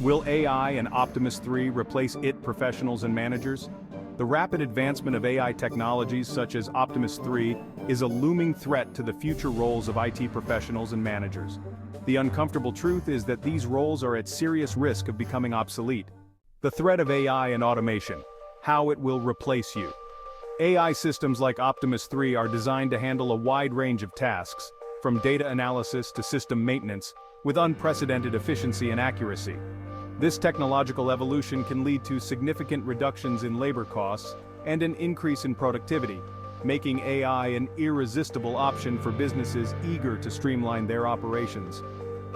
Will AI and Optimus 3 replace IT professionals and managers? The rapid advancement of AI technologies such as Optimus 3 is a looming threat to the future roles of IT professionals and managers. The uncomfortable truth is that these roles are at serious risk of becoming obsolete. The threat of AI and automation. How it will replace you. AI systems like Optimus 3 are designed to handle a wide range of tasks, from data analysis to system maintenance, with unprecedented efficiency and accuracy. This technological evolution can lead to significant reductions in labor costs and an increase in productivity, making AI an irresistible option for businesses eager to streamline their operations.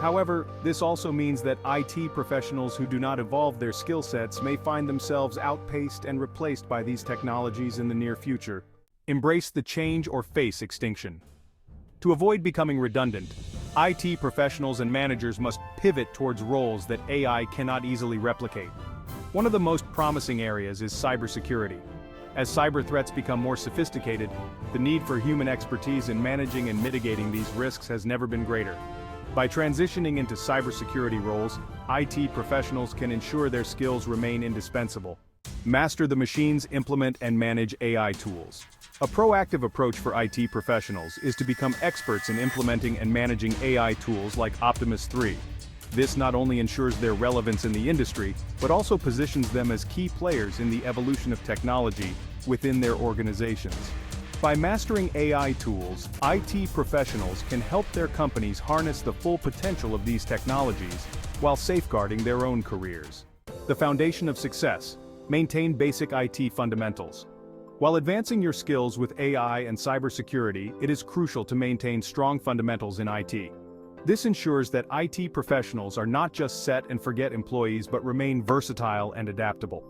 However, this also means that IT professionals who do not evolve their skill sets may find themselves outpaced and replaced by these technologies in the near future. Embrace the change or face extinction. To avoid becoming redundant, IT professionals and managers must pivot towards roles that AI cannot easily replicate. One of the most promising areas is cybersecurity. As cyber threats become more sophisticated, the need for human expertise in managing and mitigating these risks has never been greater. By transitioning into cybersecurity roles, IT professionals can ensure their skills remain indispensable. Master the machines, implement and manage AI tools. A proactive approach for IT professionals is to become experts in implementing and managing AI tools like Optimus 3. This not only ensures their relevance in the industry, but also positions them as key players in the evolution of technology within their organizations. By mastering AI tools, IT professionals can help their companies harness the full potential of these technologies while safeguarding their own careers. The foundation of success: maintain basic IT fundamentals. While advancing your skills with AI and cybersecurity, it is crucial to maintain strong fundamentals in IT. This ensures that IT professionals are not just set and forget employees but remain versatile and adaptable.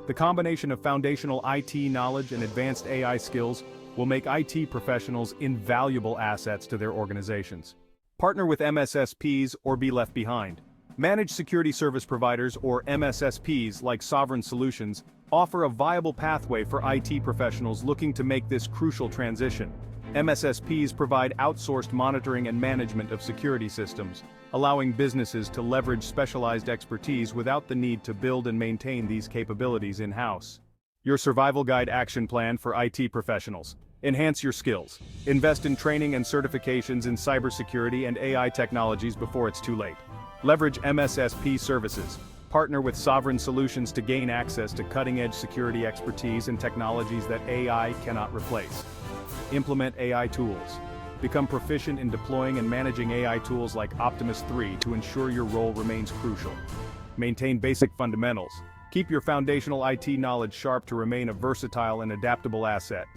The combination of foundational IT knowledge and advanced AI skills will make IT professionals invaluable assets to their organizations. Partner with MSSPs or be left behind. Managed Security Service Providers, or MSSPs, like Sovereign Solutions, offer a viable pathway for IT professionals looking to make this crucial transition. MSSPs provide outsourced monitoring and management of security systems, allowing businesses to leverage specialized expertise without the need to build and maintain these capabilities in-house. Your Survival Guide Action Plan for IT Professionals. Enhance your skills. Invest in training and certifications in cybersecurity and AI technologies before it's too late. Leverage MSSP services. Partner with Sovereign Solutions to gain access to cutting-edge security expertise and technologies that AI cannot replace. Implement AI tools. Become proficient in deploying and managing AI tools like Optimus 3 to ensure your role remains crucial. Maintain basic fundamentals. Keep your foundational IT knowledge sharp to remain a versatile and adaptable asset.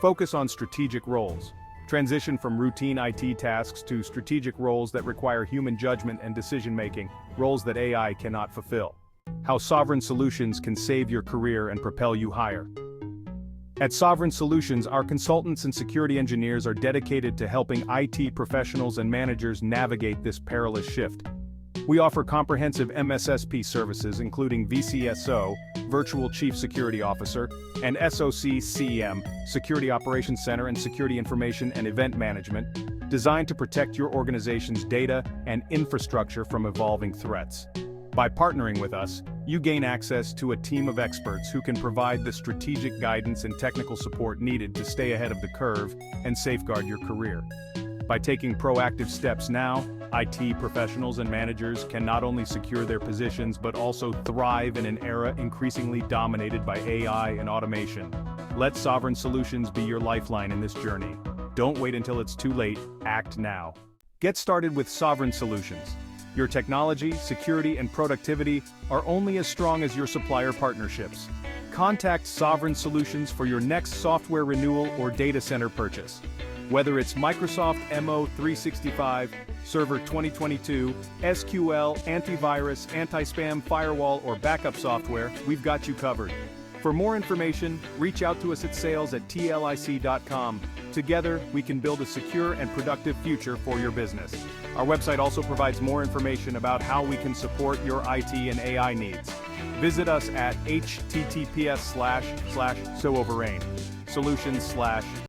Focus on strategic roles. Transition from routine IT tasks to strategic roles that require human judgment and decision-making, roles that AI cannot fulfill. How Sovereign Solutions can save your career and propel you higher. At Sovereign Solutions, our consultants and security engineers are dedicated to helping IT professionals and managers navigate this perilous shift. We offer comprehensive MSSP services including VCSO, Virtual Chief Security Officer, and SOC/CEM, Security Operations Center and Security Information and Event Management, designed to protect your organization's data and infrastructure from evolving threats. By partnering with us, you gain access to a team of experts who can provide the strategic guidance and technical support needed to stay ahead of the curve and safeguard your career. By taking proactive steps now, IT professionals and managers can not only secure their positions but also thrive in an era increasingly dominated by AI and automation. Let Sovereign Solutions be your lifeline in this journey. Don't wait until it's too late, act now. Get started with Sovereign Solutions. Your technology, security, and productivity are only as strong as your supplier partnerships. Contact Sovereign Solutions for your next software renewal or data center purchase. Whether it's Microsoft MO365, Server 2022, SQL, antivirus, anti-spam, firewall, or backup software, we've got you covered. For more information, reach out to us at sales@tlic.com. Together, we can build a secure and productive future for your business. Our website also provides more information about how we can support your IT and AI needs. Visit us at https://solutions/